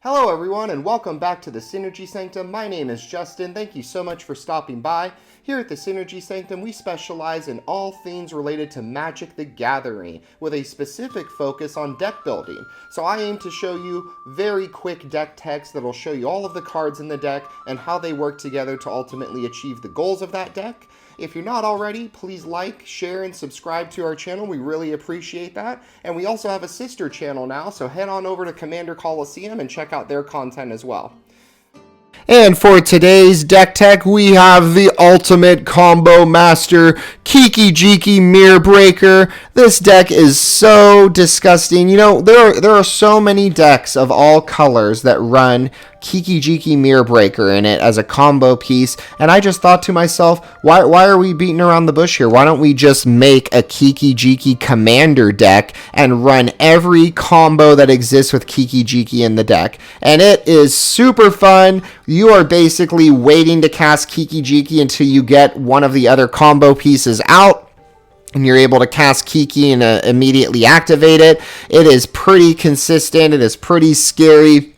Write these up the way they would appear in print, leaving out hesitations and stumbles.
Hello everyone and welcome back to the Synergy Sanctum. My name is Justin. Thank you so much for stopping by. Here at the Synergy Sanctum, we specialize in all things related to Magic the Gathering with a specific focus on deck building. So I aim to show you very quick deck techs that'll show you all of the cards in the deck and how they work together to ultimately achieve the goals of that deck. If you're not already, please like, share, and subscribe to our channel. We really appreciate that. And we also have a sister channel now, so head on over to Commander Coliseum and check out their content as well. And for today's deck tech, we have the ultimate combo master, Kiki-Jiki Mirror Breaker. This deck is so disgusting. You know, there are so many decks of all colors that run Kiki-Jiki Mirror Breaker in it as a combo piece, and I just thought to myself, why are we beating around the bush here? Why don't we just make a Kiki-Jiki Commander deck and run every combo that exists with Kiki-Jiki in the deck? And it is super fun. You are basically waiting to cast Kiki-Jiki until you get one of the other combo pieces out, and you're able to cast Kiki and immediately activate it. It is pretty consistent. It is pretty scary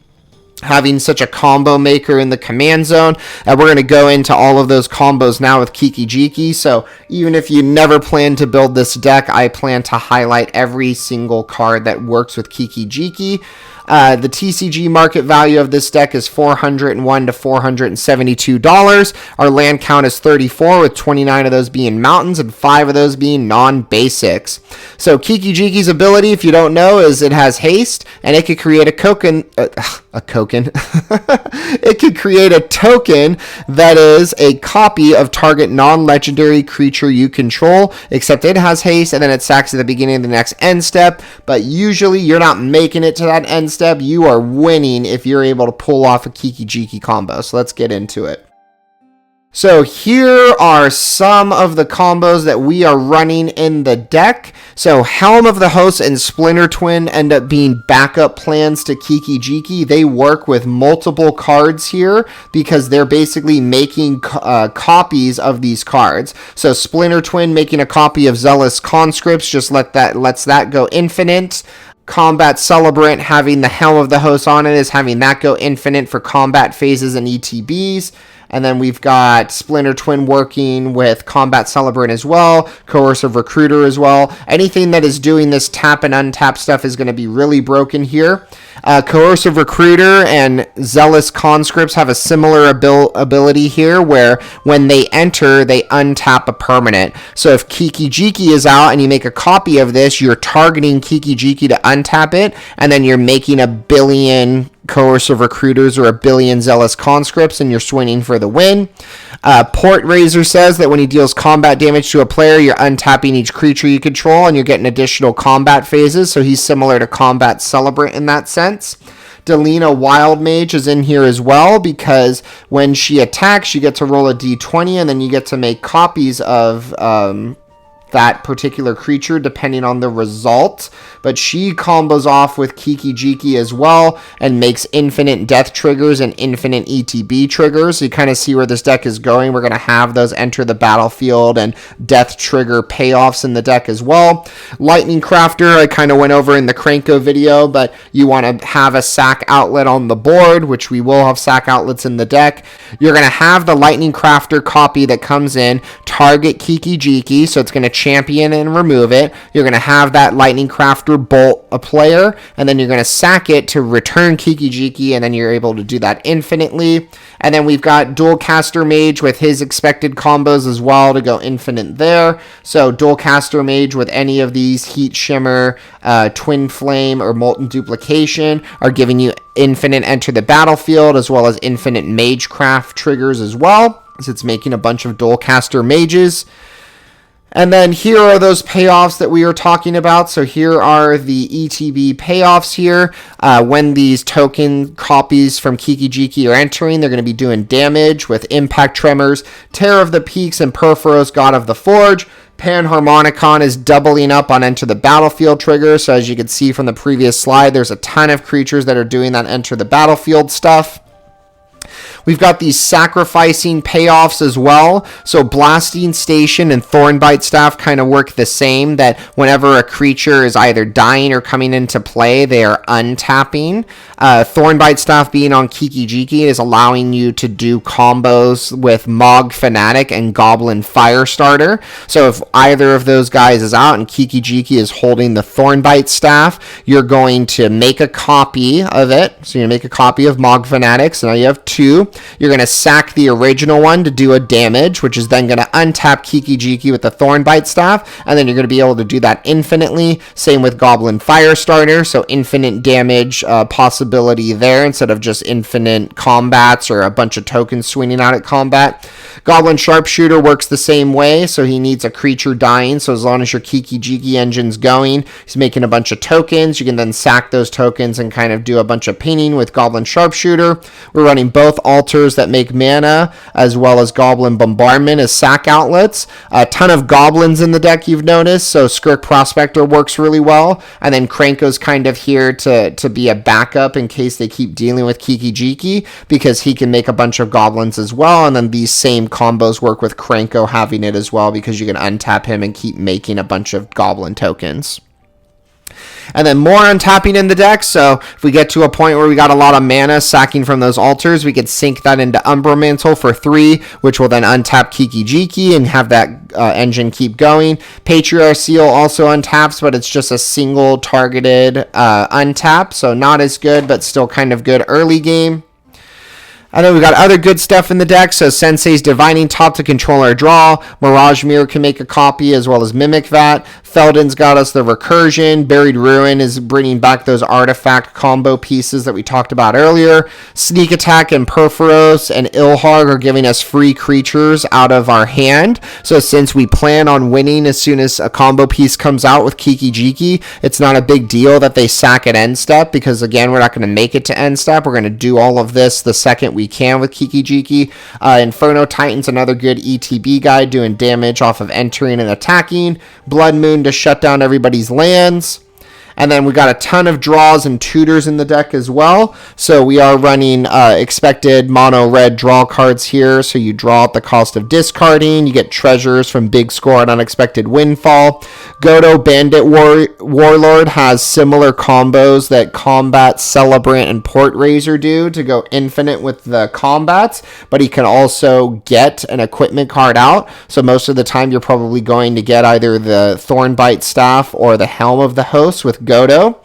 having such a combo maker in the command zone, and we're going to go into all of those combos now with Kiki-Jiki. So even if you never plan to build this deck, I plan to highlight every single card that works with Kiki-Jiki. The TCG market value of this deck is $401 to $472. Our land count is 34, with 29 of those being mountains and 5 of those being non-basics. So Kiki-Jiki's ability, if you don't know, is it has haste, and it could create it could create a token that is a copy of target non-legendary creature you control, except it has haste, and then it sacks at the beginning of the next end step. But usually you're not making it to that end step. You are winning if you're able to pull off a Kiki-Jiki combo. So let's get into it. So here are some of the combos that we are running in the deck. So Helm of the Host and Splinter Twin end up being backup plans to Kiki-Jiki. They work with multiple cards here because they're basically making copies of these cards. So Splinter Twin making a copy of Zealous Conscripts just lets that go infinite. Combat Celebrant having the Helm of the Host on it is having that go infinite for combat phases and ETBs. And then we've got Splinter Twin working with Combat Celebrant as well, Coercive Recruiter as well. Anything that is doing this tap and untap stuff is going to be really broken here. Coercive Recruiter and Zealous Conscripts have a similar ability here, where when they enter, they untap a permanent. So if Kiki-Jiki is out and you make a copy of this, you're targeting Kiki-Jiki to untap it, and then you're making a billion Coercive Recruiters or a billion Zealous Conscripts, and you're swinging for the win. Port Razor says that when he deals combat damage to a player, you're untapping each creature you control, and you're getting additional combat phases, so he's similar to Combat Celebrant in that sense. Delina Wild Mage is in here as well, because when she attacks, you get to roll a d20, and then you get to make copies of that particular creature depending on the result. But she combos off with Kiki-Jiki as well and makes infinite death triggers and infinite ETB triggers. So you kind of see where this deck is going. We're going to have those enter the battlefield and death trigger payoffs in the deck as well. Lightning Crafter, I kind of went over in the Cranko video, but you want to have a sack outlet on the board, which we will have sack outlets in the deck. You're going to have the Lightning Crafter copy that comes in, target Kiki-Jiki, so it's going to champion and remove it. You're going to have that Lightning Crafter bolt a player, and then you're going to sack it to return Kiki-Jiki, and then you're able to do that infinitely. And then we've got Dualcaster Mage with his expected combos as well to go infinite there. So Dualcaster Mage with any of these Heat Shimmer, Twin Flame, or Molten Duplication are giving you infinite enter the battlefield, as well as infinite Magecraft triggers as well, as it's making a bunch of Dualcaster Mages. And then here are those payoffs that we are talking about. So here are the ETB payoffs here. When these token copies from Kiki-Jiki are entering, they're going to be doing damage with Impact Tremors, Terror of the Peaks, and Perforos, God of the Forge. Panharmonicon is doubling up on Enter the Battlefield trigger. So as you can see from the previous slide, there's a ton of creatures that are doing that Enter the Battlefield stuff. We've got these sacrificing payoffs as well. So Blasting Station and Thornbite Staff kind of work the same, that whenever a creature is either dying or coming into play, they are untapping. Thornbite Staff being on Kiki-Jiki is allowing you to do combos with Mog Fanatic and Goblin Firestarter. So if either of those guys is out and Kiki-Jiki is holding the Thornbite Staff, you're going to make a copy of it. So you're going to make a copy of Mog Fanatic. So now you have 2. You're going to sack the original one to do a damage, which is then going to untap Kiki-Jiki with the Thornbite Staff, and then you're going to be able to do that infinitely. Same with Goblin Firestarter, so infinite damage possibility there instead of just infinite combats or a bunch of tokens swinging out at combat. Goblin Sharpshooter works the same way, so he needs a creature dying, so as long as your Kiki-Jiki engine's going, he's making a bunch of tokens. You can then sack those tokens and kind of do a bunch of pinging with Goblin Sharpshooter. We're running both altars that make mana, as well as Goblin Bombardment as sack outlets. A ton of goblins in the deck, you've noticed, so Skirk Prospector works really well, and then Kranko's kind of here to be a backup in case they keep dealing with Kiki-Jiki, because he can make a bunch of goblins as well, and then these same combos work with Kranko having it as well, because you can untap him and keep making a bunch of goblin tokens. And then more untapping in the deck, so if we get to a point where we got a lot of mana sacking from those altars, we could sink that into Umbra Mantle for 3, which will then untap Kiki-Jiki and have that engine keep going. Patriarch Seal also untaps, but it's just a single targeted untap, so not as good, but still kind of good early game. And then we got other good stuff in the deck. So Sensei's Divining Top to control our draw. Mirage Mirror can make a copy as well as Mimic Vat. Feldon's got us the Recursion. Buried Ruin is bringing back those artifact combo pieces that we talked about earlier. Sneak Attack and Perforos and Ilharg are giving us free creatures out of our hand. So since we plan on winning as soon as a combo piece comes out with Kiki-Jiki, it's not a big deal that they sack at end step, because again, we're not going to make it to end step. We're going to do all of this the second we can with Kiki-Jiki. Inferno Titan's another good ETB guy doing damage off of entering and attacking. Blood Moon to shut down everybody's lands. And then we got a ton of draws and tutors in the deck as well. So we are running expected mono red draw cards here. So you draw at the cost of discarding. You get treasures from Big Score and Unexpected Windfall. Godo Bandit Warlord has similar combos that Combat, Celebrant, and Port Razor do to go infinite with the combats. But he can also get an equipment card out. So most of the time you're probably going to get either the Thornbite Staff or the Helm of the Host with Godo.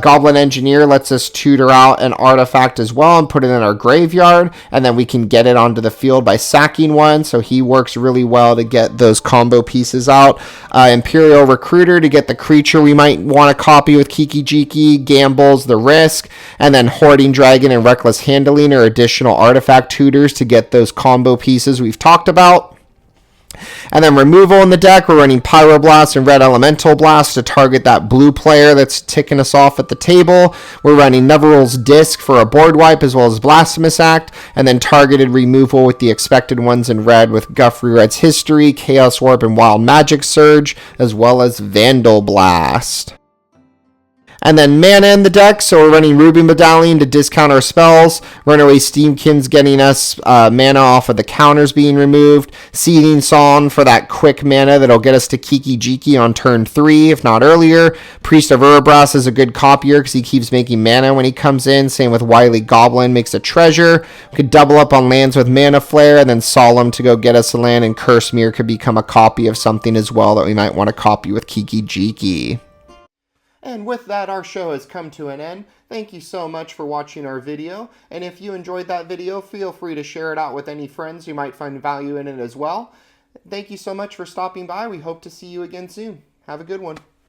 Goblin Engineer lets us tutor out an artifact as well and put it in our graveyard, and then we can get it onto the field by sacking one, so he works really well to get those combo pieces out. Imperial Recruiter to get the creature we might want to copy with Kiki-Jiki, gambles the risk, and then Hoarding Dragon and Reckless Handling are additional artifact tutors to get those combo pieces we've talked about. And then removal in the deck, we're running Pyroblast and Red Elemental Blast to target that blue player that's ticking us off at the table. We're running Neverill's Disc for a board wipe as well as Blasphemous Act, and then targeted removal with the expected ones in red with Guthrie Red's History, Chaos Warp, and Wild Magic Surge, as well as Vandal Blast. And then mana in the deck, so we're running Ruby Medallion to discount our spells. Runaway Steamkin's getting us mana off of the counters being removed. Seething Song for that quick mana that'll get us to Kiki-Jiki on turn 3, if not earlier. Priest of Urabras is a good copier because he keeps making mana when he comes in. Same with Wily Goblin, makes a treasure. We could double up on lands with Mana Flare, and then Solemn to go get us a land, and Curse Mirror could become a copy of something as well that we might want to copy with Kiki-Jiki. And with that, our show has come to an end. Thank you so much for watching our video. And if you enjoyed that video, feel free to share it out with any friends who might find value in it as well. Thank you so much for stopping by. We hope to see you again soon. Have a good one.